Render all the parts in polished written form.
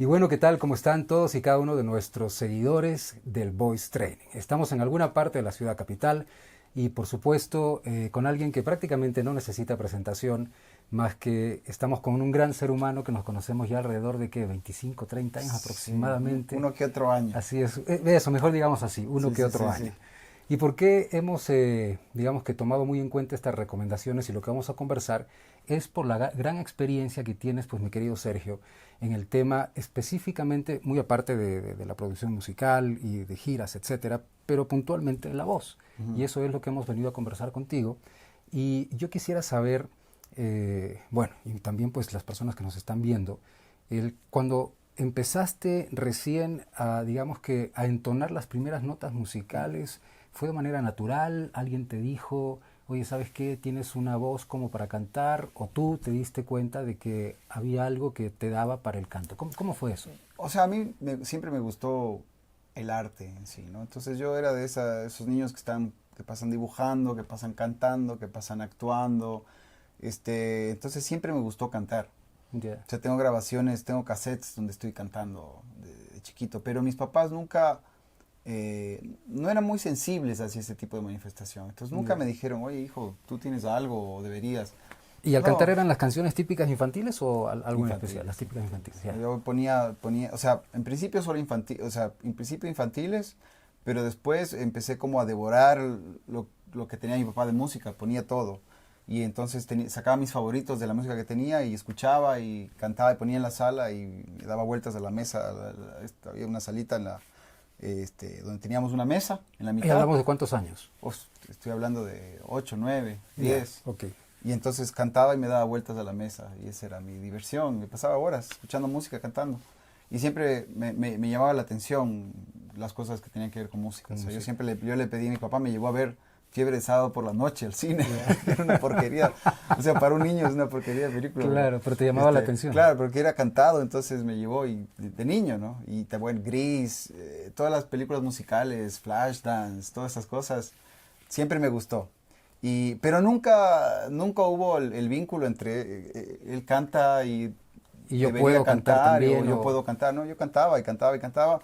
Y bueno, ¿qué tal? ¿Cómo están todos y cada uno de nuestros seguidores del Voice Training? Estamos en alguna parte de la ciudad capital y por supuesto con alguien que prácticamente no necesita presentación, más que estamos con un gran ser humano que nos conocemos ya alrededor de ¿qué? 25, 30 años aproximadamente. Sí, uno que otro año. Así es, eso, mejor digamos así, uno que otro año. Sí. ¿Y por qué hemos, digamos que tomado muy en cuenta estas recomendaciones y lo que vamos a conversar es por la gran experiencia que tienes, pues mi querido Sergio, en el tema específicamente, muy aparte de la producción musical y de giras, etcétera, pero puntualmente en la voz. Y eso es lo que hemos venido a conversar contigo. Y yo quisiera saber, bueno, y también pues las personas que nos están viendo, cuando empezaste recién a, digamos que, a entonar las primeras notas musicales, ¿fue de manera natural? ¿Alguien te dijo, oye, ¿sabes qué? Tienes una voz como para cantar? ¿O tú te diste cuenta de que había algo que te daba para el canto? ¿Cómo fue eso? O sea, a mí siempre me gustó el arte en sí, ¿no? Entonces yo era de esos niños que pasan dibujando, que pasan cantando, que pasan actuando. Entonces siempre me gustó cantar. Yeah. O sea, tengo grabaciones, tengo cassettes donde estoy cantando de chiquito, pero mis papás nunca... no eran muy sensibles hacia ese tipo de manifestación. Entonces nunca me dijeron, oye hijo, tú tienes algo o deberías. ¿Y al cantar eran las canciones típicas infantiles o algo en especial? Las típicas infantiles. Yeah. Yo ponía, o sea, en principio solo infantiles, pero después empecé como a devorar lo que tenía mi papá de música, ponía todo. Y entonces sacaba mis favoritos de la música que tenía y escuchaba y cantaba y ponía en la sala y daba vueltas a la mesa. Había una salita en la... donde teníamos una mesa en la mitad. ¿Y hablamos de cuántos años? Estoy hablando de 8, 9, 10. Yeah, okay. Y entonces cantaba y me daba vueltas a la mesa y esa era mi diversión. Me pasaba horas escuchando música, cantando. Y siempre me llamaba la atención las cosas que tenían que ver con música. O sea, yo le pedí a mi papá, me llevó a ver Fiebre de Sábado por la Noche al cine. Yeah. Era una porquería. O sea, para un niño es una porquería de película. Claro, pero te llamaba la atención. Claro, porque era cantado, entonces me llevó de niño, ¿no? Y bueno, Gris, todas las películas musicales, Flashdance, todas esas cosas, siempre me gustó. Pero nunca hubo el vínculo entre él canta y yo puedo cantar también. Yo puedo cantar, ¿no? Yo cantaba y cantaba y cantaba.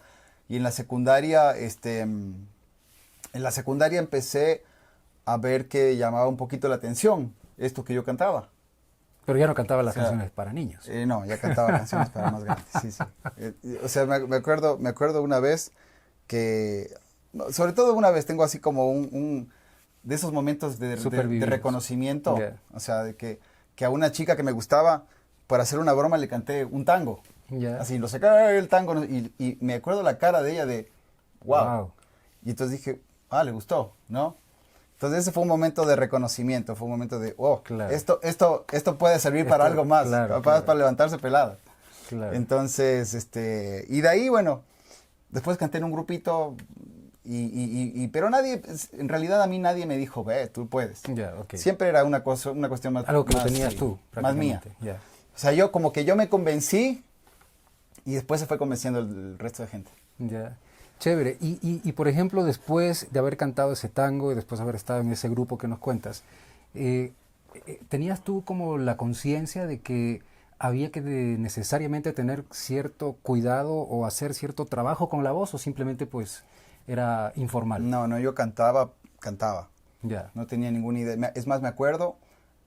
Y en la secundaria, empecé a ver que llamaba un poquito la atención esto que yo cantaba. Pero ya no cantaba las canciones para niños. No, ya cantaba canciones para más grandes, sí, sí. O sea, me acuerdo una vez que, sobre todo una vez tengo así como de esos momentos de reconocimiento. Yeah. O sea, de que a una chica que me gustaba, para hacer una broma le canté un tango. Yeah. Así, lo sacaba el tango y me acuerdo la cara de ella de, wow. Y entonces dije, le gustó, ¿no? Entonces ese fue un momento de reconocimiento, fue un momento de, claro. esto puede servir para algo más, claro, para levantarse pelada. Claro. Entonces, y de ahí, bueno, después canté en un grupito, pero nadie, en realidad a mí nadie me dijo, tú puedes. Yeah, okay. Siempre era una cuestión más... Algo que lo tenías tú, más mía. Yeah. O sea, yo me convencí y después se fue convenciendo el resto de gente. Ya. Yeah. Chévere. Y por ejemplo, después de haber cantado ese tango y después de haber estado en ese grupo que nos cuentas, ¿tenías tú como la conciencia de que había que necesariamente tener cierto cuidado o hacer cierto trabajo con la voz o simplemente pues era informal? No, yo cantaba. Ya. No tenía ninguna idea. Es más, me acuerdo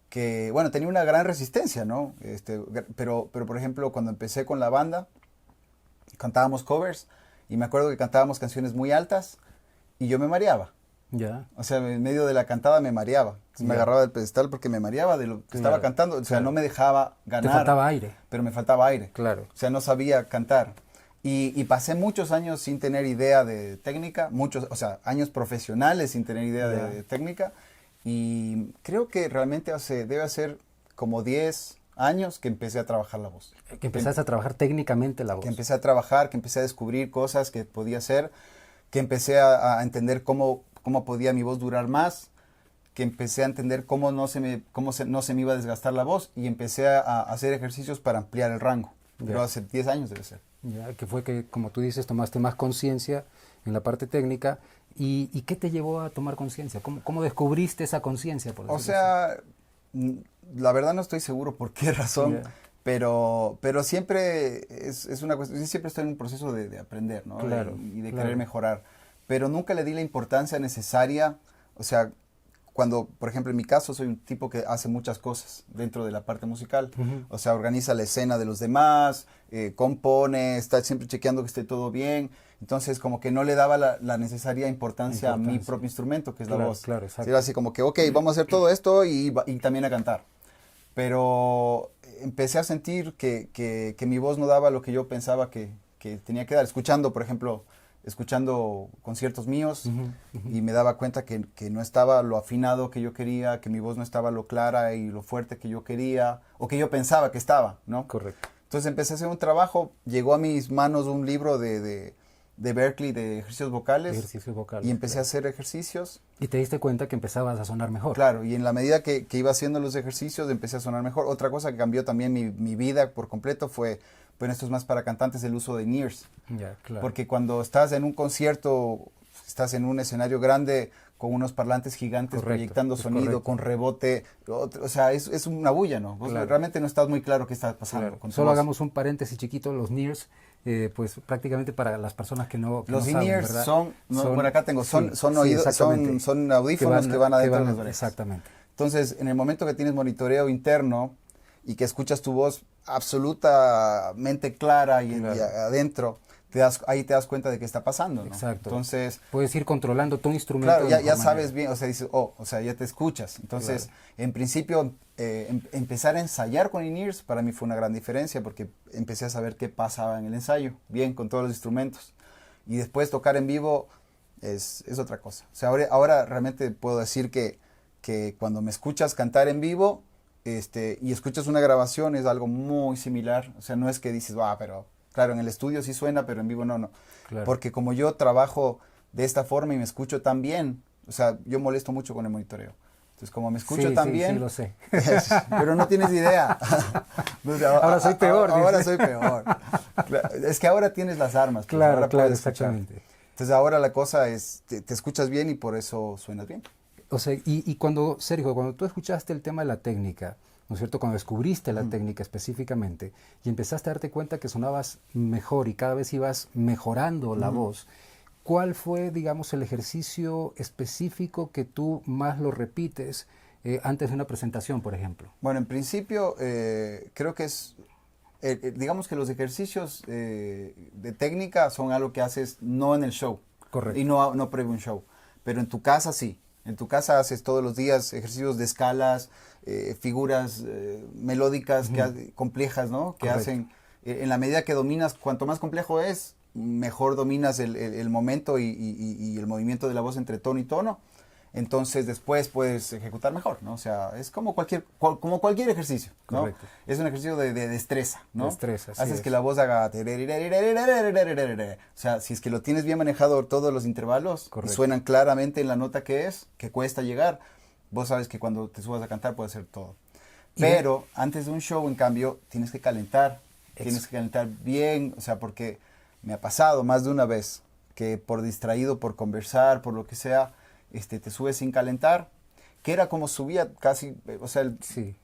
que, bueno, tenía una gran resistencia, ¿no? Pero por ejemplo, cuando empecé con la banda, cantábamos covers. Y me acuerdo que cantábamos canciones muy altas y yo me mareaba. Ya. O sea, en medio de la cantada me mareaba. Me agarraba del pedestal porque me mareaba de lo que estaba cantando. O sea, no me dejaba ganar. Te faltaba aire. Pero me faltaba aire. Claro. O sea, no sabía cantar. Y pasé muchos años sin tener idea de técnica. Años profesionales sin tener idea de técnica. Y creo que realmente debe hacer como 10 años que empecé a trabajar la voz. Que empezaste a trabajar técnicamente la voz. Que empecé a trabajar, que empecé a descubrir cosas que podía hacer, que empecé a entender cómo podía mi voz durar más, que empecé a entender cómo no se me iba a desgastar la voz y empecé a hacer ejercicios para ampliar el rango. Pero hace 10 años debe ser. Ya, que fue que, como tú dices, tomaste más conciencia en la parte técnica. ¿Y qué te llevó a tomar conciencia? ¿Cómo descubriste esa conciencia? O sea, la verdad no estoy seguro por qué razón, pero siempre es una cuestión, yo siempre estoy en un proceso de aprender, ¿no? Claro, y de claro. querer mejorar, pero nunca le di la importancia necesaria, o sea, cuando, por ejemplo, en mi caso, soy un tipo que hace muchas cosas dentro de la parte musical. O sea, organiza la escena de los demás, compone, está siempre chequeando que esté todo bien. Entonces, como que no le daba la necesaria importancia a mi propio instrumento, que es la voz. Claro, exacto. Era así como que, ok, vamos a hacer todo esto y también a cantar. Pero empecé a sentir que mi voz no daba lo que yo pensaba que tenía que dar. Escuchando, por ejemplo, conciertos míos y me daba cuenta que no estaba lo afinado que yo quería, que mi voz no estaba lo clara y lo fuerte que yo quería o que yo pensaba que estaba, ¿no? Correcto. Entonces empecé a hacer un trabajo, llegó a mis manos un libro de Berklee de ejercicios vocales. Ejercicios vocales. Y empecé a hacer ejercicios. Y te diste cuenta que empezabas a sonar mejor. Claro, y en la medida que iba haciendo los ejercicios empecé a sonar mejor. Otra cosa que cambió también mi vida por completo fue, bueno, esto es más para cantantes, el uso de in-ears. Ya, claro. Porque cuando estás en un concierto, estás en un escenario grande con unos parlantes gigantes proyectando sonido, con rebote, o sea, es una bulla, ¿no? Vos realmente no estás muy claro qué está pasando. Con Solo hagamos un paréntesis chiquito, los in-ears, pues prácticamente para las personas que no los saben, in-ears ¿verdad? son, por acá tengo, son oídos, son audífonos que van adentro de las orejas. Exactamente. Entonces, en el momento que tienes monitoreo interno y que escuchas tu voz absolutamente clara y adentro, ahí te das cuenta de qué está pasando, ¿no? Exacto. Entonces, puedes ir controlando tu instrumento. Claro, ya sabes bien, o sea, dices, o sea, ya te escuchas. Entonces, en principio, empezar a ensayar con in-ears para mí fue una gran diferencia porque empecé a saber qué pasaba en el ensayo, bien, con todos los instrumentos. Y después tocar en vivo es otra cosa. O sea, ahora realmente puedo decir que cuando me escuchas cantar en vivo y escuchas una grabación es algo muy similar. O sea, no es que dices, pero claro, en el estudio sí suena, pero en vivo no. Claro. Porque como yo trabajo de esta forma y me escucho tan bien, o sea, yo molesto mucho con el monitoreo. Entonces, como me escucho tan bien... Sí, lo sé. Pero no tienes idea. Ahora soy peor. Ahora soy peor. Es que ahora tienes las armas. Pues, claro, ahora claro, exactamente. Entonces, ahora la cosa es, te escuchas bien y por eso suenas bien. O sea, y cuando, Sergio, cuando tú escuchaste el tema de la técnica, ¿no es cierto? Cuando descubriste la técnica específicamente y empezaste a darte cuenta que sonabas mejor y cada vez ibas mejorando la voz, ¿cuál fue, digamos, el ejercicio específico que tú más lo repites antes de una presentación, por ejemplo? Bueno, en principio, creo que es, digamos que los ejercicios de técnica son algo que haces no en el show. Correcto. Y no previo un show, pero en tu casa sí. En tu casa haces todos los días ejercicios de escalas, figuras melódicas complejas, ¿no? Que hacen, en la medida que dominas, cuanto más complejo es, mejor dominas el momento y el movimiento de la voz entre tono y tono. Entonces después puedes ejecutar mejor, ¿no? O sea, es como cualquier ejercicio, ¿no? Correcto. Es un ejercicio de destreza, ¿no? Destreza, sí. Haces que la voz haga... O sea, si es que lo tienes bien manejado todos los intervalos y suenan claramente en la nota que cuesta llegar, vos sabes que cuando te subas a cantar puedes hacer todo. Pero antes de un show, en cambio, tienes que calentar. Tienes que calentar bien, o sea, porque me ha pasado más de una vez que por distraído, por conversar, por lo que sea... te subes sin calentar, que era como subía casi, o sea, el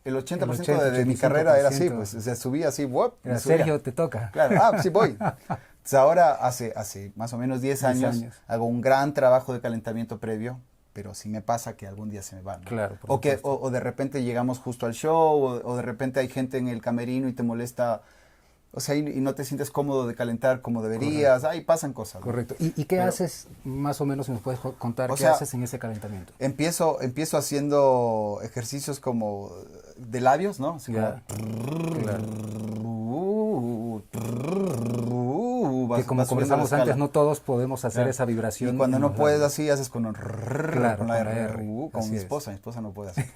80% de mi carrera era así, pues, o sea, subía así, era Sergio, te toca. Claro, sí voy. Entonces ahora, hace más o menos 10 años, hago un gran trabajo de calentamiento previo, pero sí me pasa que algún día se me van, ¿no? Claro, o de repente llegamos justo al show, o de repente hay gente en el camerino y te molesta... O sea, y no te sientes cómodo de calentar como deberías. Correcto. Ahí pasan cosas, ¿no? Correcto. ¿Y qué haces, más o menos, si nos puedes contar, qué haces en ese calentamiento? Empiezo haciendo ejercicios como de labios, ¿no? Así claro. Que como conversamos antes, no todos podemos hacer esa vibración. Y cuando no puedes así, haces con la R. Con mi esposa no puede hacer.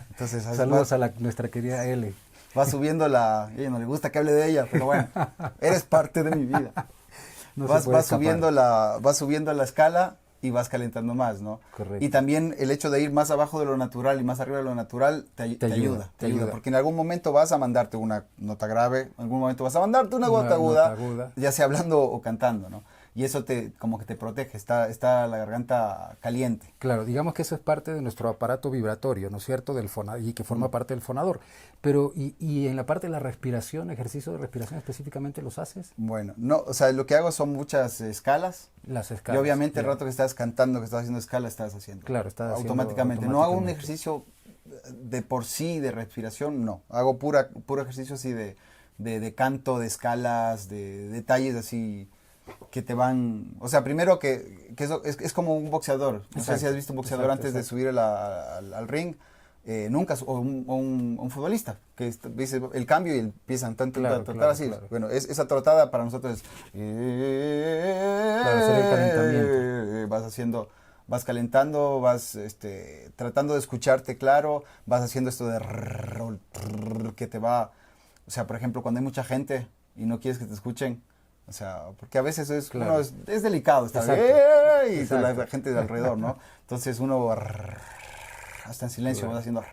Entonces, saludos a nuestra querida L. Va subiendo a ella no le gusta que hable de ella, pero bueno, eres parte de mi vida. Vas subiendo la escala y vas calentando más, ¿no? Correcto. Y también el hecho de ir más abajo de lo natural y más arriba de lo natural te ayuda. Porque en algún momento vas a mandarte una nota grave, en algún momento vas a mandarte una gota aguda, ya sea hablando o cantando, ¿no? y eso como que te protege, está la garganta caliente. Claro, digamos que eso es parte de nuestro aparato vibratorio, ¿no es cierto?, y que forma parte del fonador. Pero, y en la parte de la respiración, ejercicio de respiración específicamente, ¿los haces? Bueno, no, o sea, lo que hago son muchas escalas. Las escalas. Y obviamente el rato que estás cantando, que estás haciendo escala, estás haciendo. Claro, estás haciendo automáticamente. No hago un ejercicio de por sí de respiración, no. Hago puro ejercicio así de canto, de escalas, de detalles así que te van... O sea, primero que eso es como un boxeador. No sé si has visto un boxeador antes de subir al ring. Nunca, o un futbolista, que dice el cambio y empiezan tratar así. Claro. Bueno, esa trotada para nosotros es... Claro, sería el calentamiento. Vas calentando, vas tratando de escucharte claro, vas haciendo esto de que te va... O sea, por ejemplo, cuando hay mucha gente y no quieres que te escuchen, o sea, porque a veces es delicado estar y la gente de alrededor, ¿no? Entonces uno hasta en silencio vas haciendo...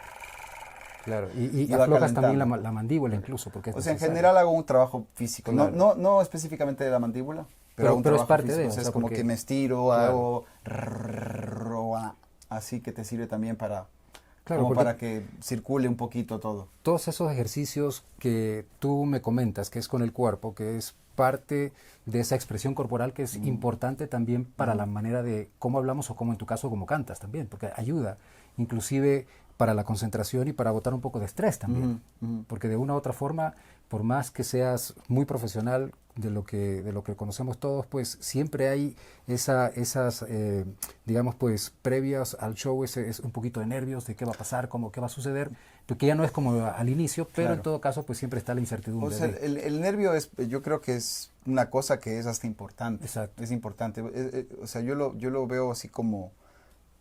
Claro, y aflojas también la mandíbula incluso. Porque es en general hago un trabajo físico, claro. no específicamente de la mandíbula, pero es parte físico, de eso. O sea, es como que me estiro, claro. Hago así que te sirve también para... Claro, como para que circule un poquito todo. Todos esos ejercicios que tú me comentas, que es con el cuerpo, que es parte de esa expresión corporal que es importante también para la manera de cómo hablamos o cómo en tu caso cómo cantas también, porque ayuda inclusive para la concentración y para botar un poco de estrés también, porque de una u otra forma, por más que seas muy profesional de lo que conocemos todos, pues siempre hay esas digamos pues previas al show, es un poquito de nervios de qué va a pasar, qué va a suceder, porque ya no es como al inicio, pero claro. En todo caso pues siempre está la incertidumbre. O sea, el nervio yo creo que es una cosa que es hasta importante. Exacto. Es importante. O sea, yo lo veo así como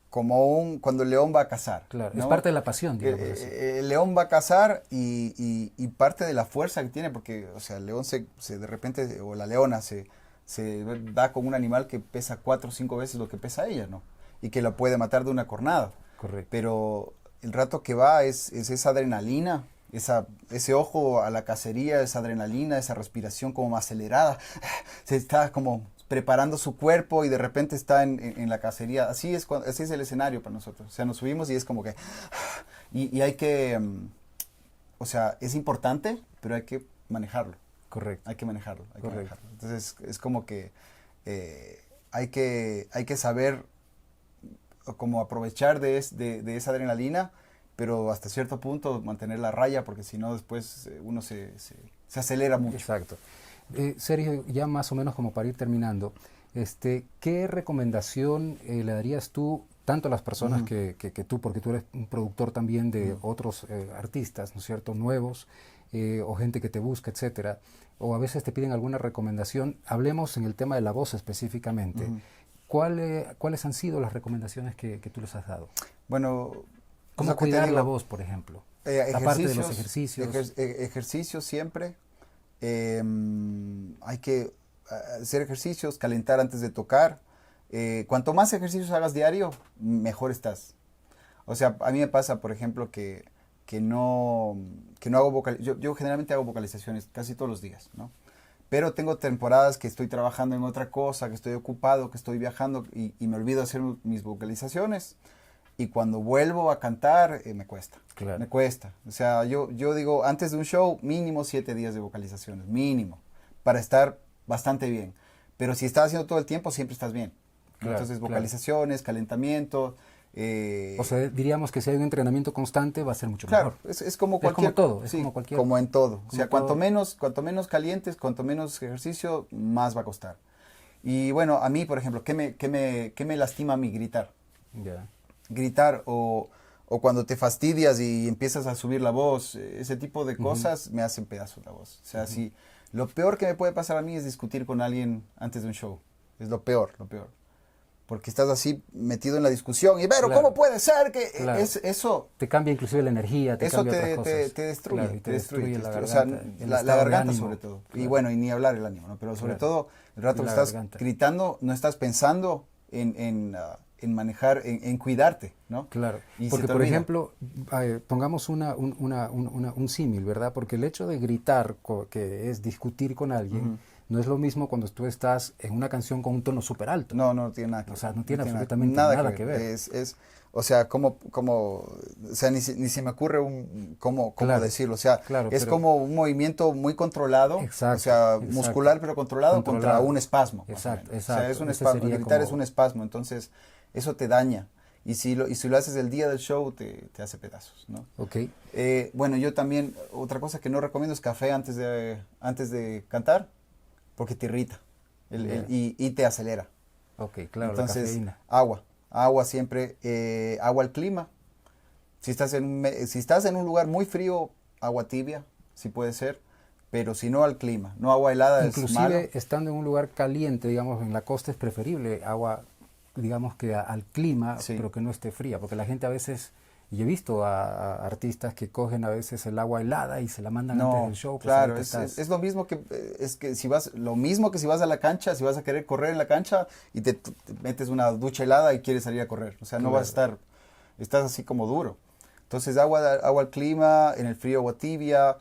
cuando el león va a cazar. Claro, ¿no? Es parte de la pasión, digamos así. El león va a cazar y parte de la fuerza que tiene, porque, o sea, el león de repente, o la leona se da con un animal que pesa 4 o 5 veces lo que pesa ella, ¿no? Y que la puede matar de una cornada. Correcto. Pero el rato que va es esa adrenalina, ese ojo a la cacería, esa adrenalina, esa respiración como acelerada. Se está como preparando su cuerpo y de repente está en la cacería. Así es el escenario para nosotros. O sea, nos subimos y es como que... Y hay que... o sea, es importante, pero hay que manejarlo. Correcto. Hay que manejarlo. Entonces, es como que hay que saber como aprovechar de esa adrenalina, pero hasta cierto punto mantener la raya, porque si no después uno se acelera mucho. Exacto. Sergio, ya más o menos como para ir terminando, ¿qué recomendación le darías tú tanto a las personas que tú, porque tú eres un productor también de otros artistas, ¿no es cierto?, nuevos, o gente que te busca, etcétera, o a veces te piden alguna recomendación? Hablemos en el tema de la voz específicamente. ¿Cuáles han sido las recomendaciones que tú les has dado? Bueno, ¿cómo cuidar la voz, por ejemplo? Aparte de los ejercicios. Ejercicios siempre. Hay que hacer ejercicios, calentar antes de tocar. Cuanto más ejercicios hagas diario, mejor estás. O sea, a mí me pasa, por ejemplo, que no hago yo generalmente hago vocalizaciones casi todos los días, ¿no? Pero tengo temporadas que estoy trabajando en otra cosa, que estoy ocupado, que estoy viajando y me olvido hacer mis vocalizaciones. Y cuando vuelvo a cantar, me cuesta. Claro. Me cuesta. O sea, yo digo, antes de un show, mínimo 7 días de vocalizaciones. Mínimo. Para estar bastante bien. Pero si estás haciendo todo el tiempo, siempre estás bien. Claro, entonces, vocalizaciones, calentamiento. O sea, diríamos que si hay un entrenamiento constante, va a ser mucho mejor. Claro, es como cualquier... Es como todo. Sí, como en todo. O sea, cuanto menos calientes, cuanto menos ejercicio, más va a costar. Y bueno, a mí, por ejemplo, ¿qué me lastima a mí? Gritar. Ya. Gritar o cuando te fastidias y empiezas a subir la voz, ese tipo de cosas me hacen pedazos la voz. O sea, si lo peor que me puede pasar a mí es discutir con alguien antes de un show. Es lo peor. Porque estás así metido en la discusión y, pero, ¿cómo puede ser que eso... Te cambia inclusive la energía, te cambia otras cosas. Te destruye. Claro, te destruye la garganta. O sea, la garganta sobre todo. Claro. Y bueno, y ni hablar el ánimo, ¿no? Pero sobre todo, el rato que estás gritando, no estás pensando en manejar, en cuidarte, ¿no? Claro, porque por ejemplo, pongamos un símil, ¿verdad? Porque el hecho de gritar, que es discutir con alguien, no es lo mismo cuando tú estás en una canción con un tono súper alto. No, no tiene nada que ver. O sea, no tiene absolutamente nada que ver. O sea, o sea, ni se me ocurre cómo decirlo. O sea, es como un movimiento muy controlado, exacto, o sea, muscular pero controlado contra un espasmo. Exacto. O sea, es un espasmo. Gritar es un espasmo, entonces eso te daña. Y si lo haces el día del show, te hace pedazos, ¿no? Ok. Bueno, yo también, otra cosa que no recomiendo es café antes de cantar, porque te irrita y te acelera. Ok, claro, entonces, la cafeína. Agua siempre, agua al clima. Si estás en un lugar muy frío, agua tibia, sí puede ser, pero si no al clima, no agua helada es malo. Inclusive estando en un lugar caliente, digamos, en la costa es preferible agua, digamos que al clima, sí, pero que no esté fría, porque la gente a veces, y he visto a artistas que cogen a veces el agua helada y se la mandan antes del show. Claro, es lo mismo que si vas a la cancha, si vas a querer correr en la cancha y te metes una ducha helada y quieres salir a correr, o sea, no vas a estás así como duro. Entonces agua al clima, en el frío agua tibia,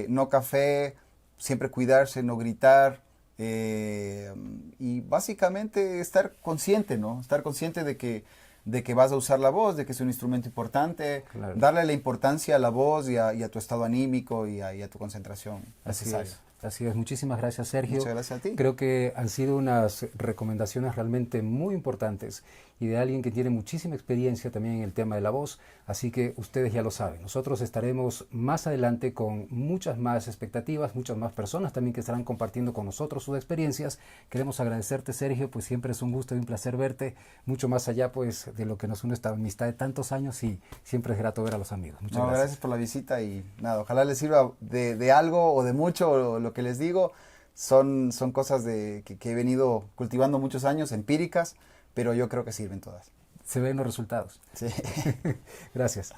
no café, siempre cuidarse, no gritar. Y básicamente estar consciente, ¿no? Estar consciente de que vas a usar la voz, de que es un instrumento importante, claro, darle la importancia a la voz y a tu estado anímico y a tu concentración necesaria. Así es, muchísimas gracias, Sergio. Muchas gracias a ti. Creo que han sido unas recomendaciones realmente muy importantes y de alguien que tiene muchísima experiencia también en el tema de la voz, así que ustedes ya lo saben. Nosotros estaremos más adelante con muchas más expectativas, muchas más personas también que estarán compartiendo con nosotros sus experiencias. Queremos agradecerte, Sergio, pues siempre es un gusto y un placer verte, mucho más allá pues de lo que nos une esta amistad de tantos años, y siempre es grato ver a los amigos. Muchas gracias. Gracias por la visita y nada, ojalá les sirva de algo o de mucho lo que les digo. Son cosas que he venido cultivando muchos años, empíricas, pero yo creo que sirven todas. Se ven los resultados. Sí. Gracias.